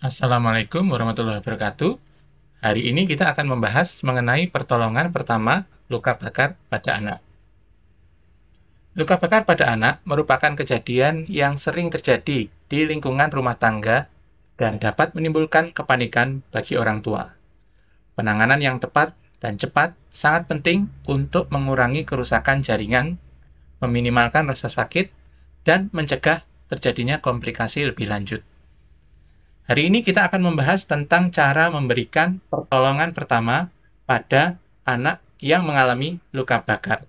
Assalamualaikum warahmatullahi wabarakatuh. Hari ini kita akan membahas mengenai pertolongan pertama luka bakar pada anak. Luka bakar pada anak merupakan kejadian yang sering terjadi di lingkungan rumah tangga dan dapat menimbulkan kepanikan bagi orang tua. Penanganan yang tepat dan cepat sangat penting untuk mengurangi kerusakan jaringan, meminimalkan rasa sakit, dan mencegah terjadinya komplikasi lebih lanjut. Hari ini kita akan membahas tentang cara memberikan pertolongan pertama pada anak yang mengalami luka bakar,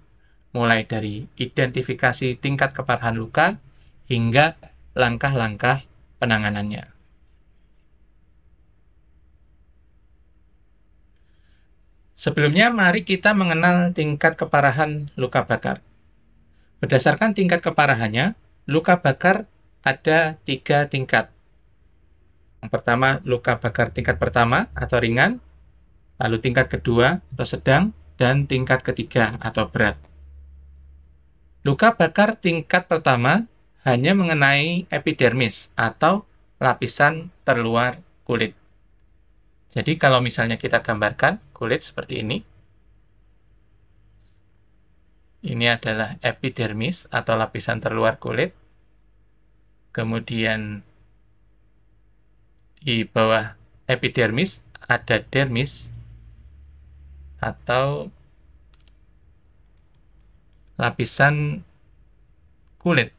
mulai dari identifikasi tingkat keparahan luka hingga langkah-langkah penanganannya. Sebelumnya, mari kita mengenal tingkat keparahan luka bakar. Berdasarkan tingkat keparahannya, luka bakar ada 3 tingkat. Yang pertama, luka bakar tingkat pertama atau ringan, lalu tingkat kedua atau sedang, dan tingkat ketiga atau berat. Luka bakar tingkat pertama hanya mengenai epidermis atau lapisan terluar kulit. Jadi kalau misalnya kita gambarkan kulit seperti ini adalah epidermis atau lapisan terluar kulit. Kemudian di bawah epidermis ada dermis atau lapisan kulit.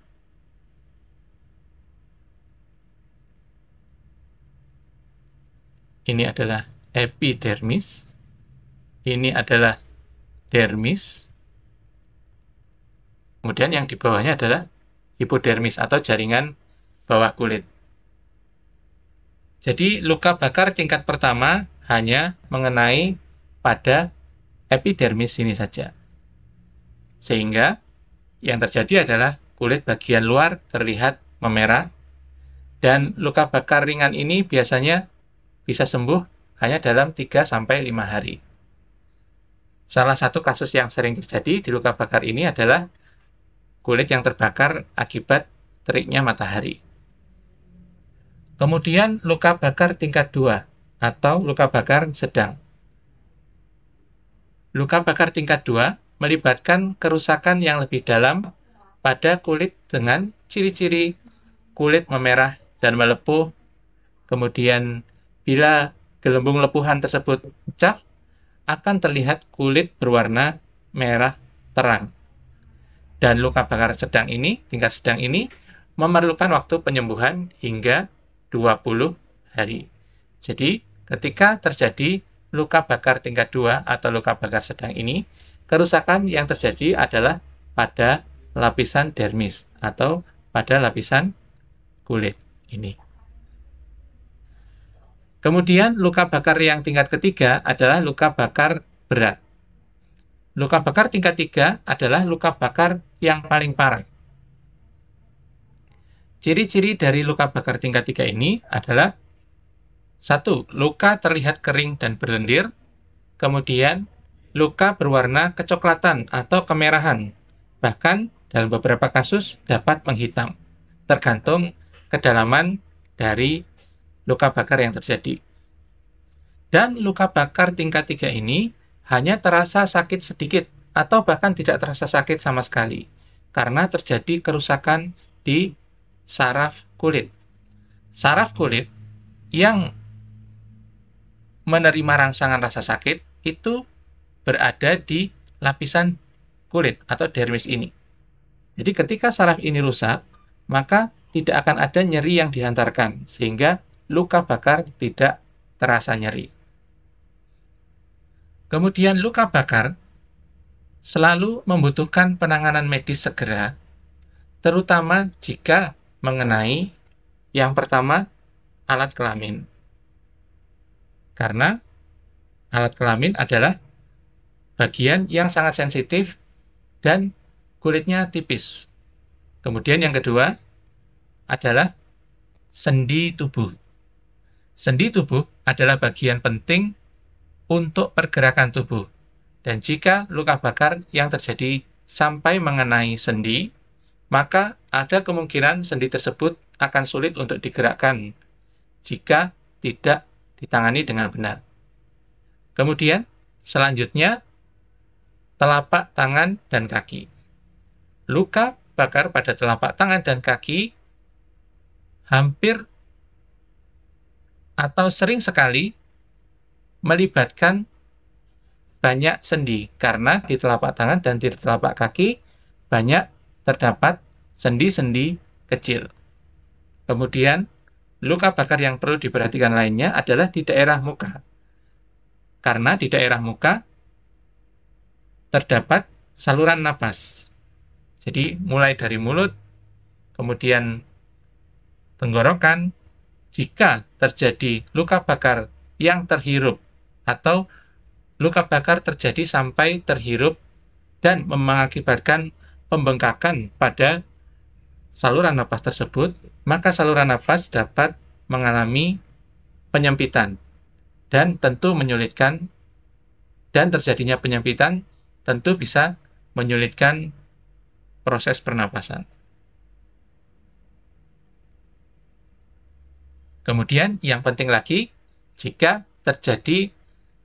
Ini adalah epidermis, ini adalah dermis, kemudian yang di bawahnya adalah hipodermis atau jaringan bawah kulit. Jadi luka bakar tingkat pertama hanya mengenai pada epidermis ini saja. Sehingga yang terjadi adalah kulit bagian luar terlihat memerah, dan luka bakar ringan ini biasanya bisa sembuh hanya dalam 3-5 hari. Salah satu kasus yang sering terjadi di luka bakar ini adalah kulit yang terbakar akibat teriknya matahari. Kemudian luka bakar tingkat 2 atau luka bakar sedang. Luka bakar tingkat 2 melibatkan kerusakan yang lebih dalam pada kulit dengan ciri-ciri kulit memerah dan melepuh. Kemudian bila gelembung lepuhan tersebut pecah, akan terlihat kulit berwarna merah terang. Dan luka bakar sedang ini, tingkat sedang ini, memerlukan waktu penyembuhan hingga 20 hari. Jadi, ketika terjadi luka bakar tingkat 2 atau luka bakar sedang ini, kerusakan yang terjadi adalah pada lapisan dermis atau pada lapisan kulit ini. Kemudian, luka bakar yang tingkat ketiga adalah luka bakar berat. Luka bakar tingkat 3 adalah luka bakar yang paling parah. Ciri-ciri dari luka bakar tingkat 3 ini adalah 1. Luka terlihat kering dan berlendir. Kemudian, luka berwarna kecoklatan atau kemerahan. Bahkan, dalam beberapa kasus dapat menghitam, tergantung kedalaman dari luka bakar yang terjadi. Dan luka bakar tingkat 3 ini hanya terasa sakit sedikit atau bahkan tidak terasa sakit sama sekali karena terjadi kerusakan di saraf kulit. Saraf kulit yang menerima rangsangan rasa sakit itu berada di lapisan kulit atau dermis ini. Jadi ketika saraf ini rusak, maka tidak akan ada nyeri yang dihantarkan, sehingga luka bakar tidak terasa nyeri. Kemudian luka bakar selalu membutuhkan penanganan medis segera, terutama jika mengenai yang pertama, alat kelamin. Karena alat kelamin adalah bagian yang sangat sensitif dan kulitnya tipis. Kemudian yang kedua adalah sendi tubuh. Sendi tubuh adalah bagian penting untuk pergerakan tubuh. Dan jika luka bakar yang terjadi sampai mengenai sendi, maka ada kemungkinan sendi tersebut akan sulit untuk digerakkan jika tidak ditangani dengan benar. Kemudian, selanjutnya, telapak tangan dan kaki. Luka bakar pada telapak tangan dan kaki hampir atau sering sekali melibatkan banyak sendi, karena di telapak tangan dan di telapak kaki banyak terdapat sendi-sendi kecil. Kemudian, luka bakar yang perlu diperhatikan lainnya adalah di daerah muka. Karena di daerah muka terdapat saluran napas. Jadi, mulai dari mulut, kemudian tenggorokan. Jika terjadi luka bakar yang terhirup atau luka bakar terjadi sampai terhirup dan mengakibatkan pembengkakan pada saluran napas tersebut, maka saluran napas dapat mengalami penyempitan dan tentu menyulitkan, dan terjadinya penyempitan tentu bisa menyulitkan proses pernapasan. Kemudian yang penting lagi, jika terjadi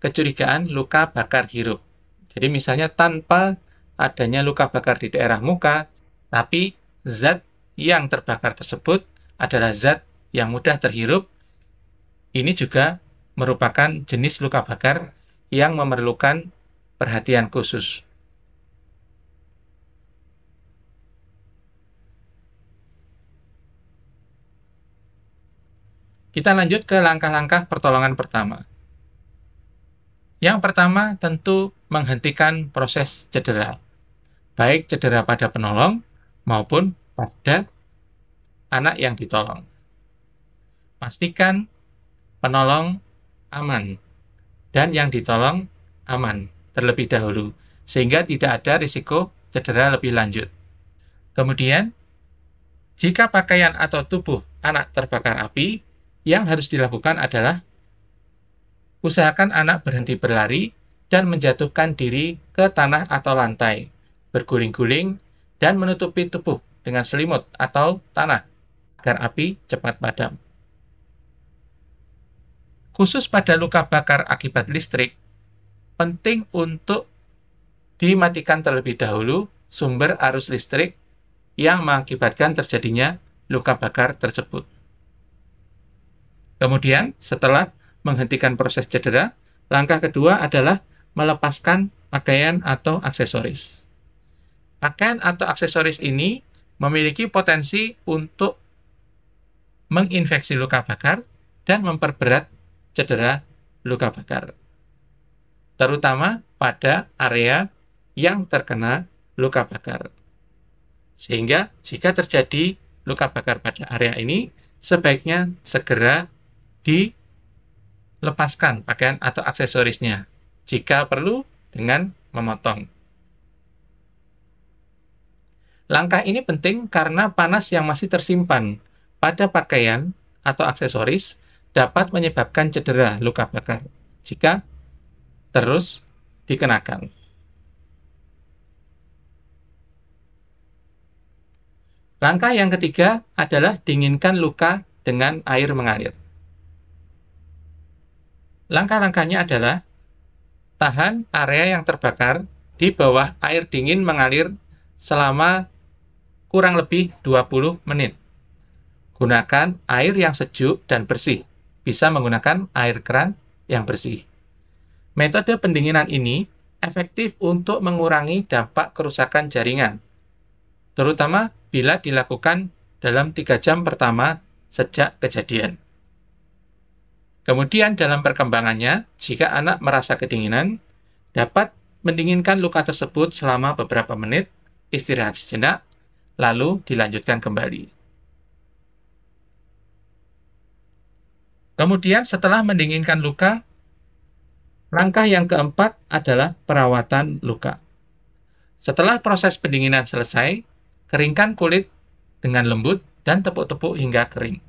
kecurigaan luka bakar hirup. Jadi misalnya tanpa adanya luka bakar di daerah muka, tapi zat yang terbakar tersebut adalah zat yang mudah terhirup, ini juga merupakan jenis luka bakar yang memerlukan perhatian khusus. Kita lanjut ke langkah-langkah pertolongan pertama. Yang pertama tentu menghentikan proses cedera, baik cedera pada penolong maupun pada anak yang ditolong. Pastikan penolong aman dan yang ditolong aman terlebih dahulu, sehingga tidak ada risiko cedera lebih lanjut. Kemudian, jika pakaian atau tubuh anak terbakar api, yang harus dilakukan adalah usahakan anak berhenti berlari dan menjatuhkan diri ke tanah atau lantai, berguling-guling, dan menutupi tubuh dengan selimut atau tanah agar api cepat padam. Khusus pada luka bakar akibat listrik, penting untuk dimatikan terlebih dahulu sumber arus listrik yang mengakibatkan terjadinya luka bakar tersebut. Kemudian, setelah menghentikan proses cedera, langkah kedua adalah melepaskan pakaian atau aksesoris. Pakaian atau aksesoris ini memiliki potensi untuk menginfeksi luka bakar dan memperberat cedera luka bakar, terutama pada area yang terkena luka bakar. Sehingga, jika terjadi luka bakar pada area ini, sebaiknya segera dilepaskan pakaian atau aksesorisnya, jika perlu dengan memotong. Langkah ini penting karena panas yang masih tersimpan pada pakaian atau aksesoris dapat menyebabkan cedera luka bakar jika terus dikenakan. Langkah yang ketiga adalah dinginkan luka dengan air mengalir. Langkah-langkahnya adalah tahan area yang terbakar di bawah air dingin mengalir selama kurang lebih 20 menit. Gunakan air yang sejuk dan bersih. Bisa menggunakan air keran yang bersih. Metode pendinginan ini efektif untuk mengurangi dampak kerusakan jaringan, terutama bila dilakukan dalam 3 jam pertama sejak kejadian. Kemudian dalam perkembangannya, jika anak merasa kedinginan, dapat mendinginkan luka tersebut selama beberapa menit, istirahat sejenak, lalu dilanjutkan kembali. Kemudian setelah mendinginkan luka, langkah yang keempat adalah perawatan luka. Setelah proses pendinginan selesai, keringkan kulit dengan lembut dan tepuk-tepuk hingga kering.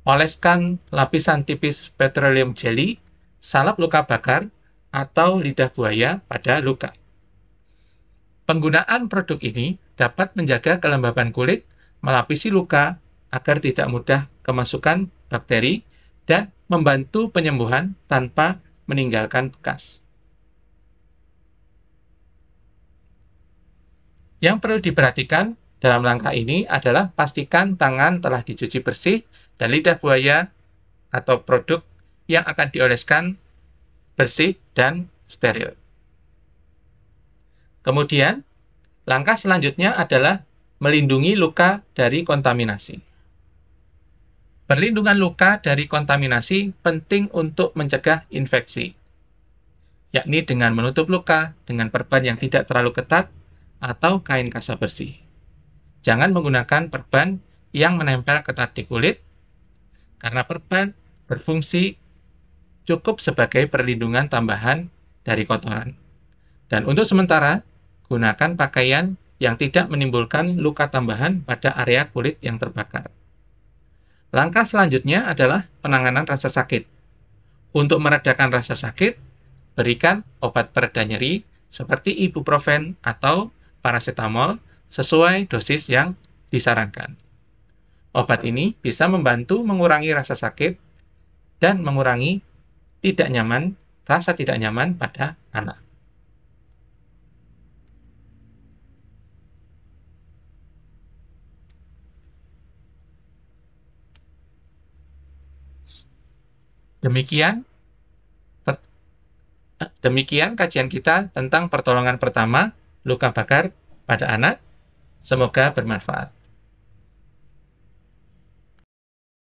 Oleskan lapisan tipis petroleum jelly, salep luka bakar, atau lidah buaya pada luka. Penggunaan produk ini dapat menjaga kelembaban kulit, melapisi luka agar tidak mudah kemasukan bakteri, dan membantu penyembuhan tanpa meninggalkan bekas. Yang perlu diperhatikan dalam langkah ini adalah pastikan tangan telah dicuci bersih dan lidah buaya atau produk yang akan dioleskan bersih dan steril. Kemudian, langkah selanjutnya adalah melindungi luka dari kontaminasi. Perlindungan luka dari kontaminasi penting untuk mencegah infeksi, yakni dengan menutup luka dengan perban yang tidak terlalu ketat atau kain kasa bersih. Jangan menggunakan perban yang menempel ketat di kulit, karena perban berfungsi cukup sebagai perlindungan tambahan dari kotoran. Dan untuk sementara, gunakan pakaian yang tidak menimbulkan luka tambahan pada area kulit yang terbakar. Langkah selanjutnya adalah penanganan rasa sakit. Untuk meredakan rasa sakit, berikan obat pereda nyeri seperti ibuprofen atau paracetamol sesuai dosis yang disarankan. Obat ini bisa membantu mengurangi rasa sakit dan mengurangi rasa tidak nyaman pada anak. Demikian kajian kita tentang pertolongan pertama luka bakar pada anak. Semoga bermanfaat.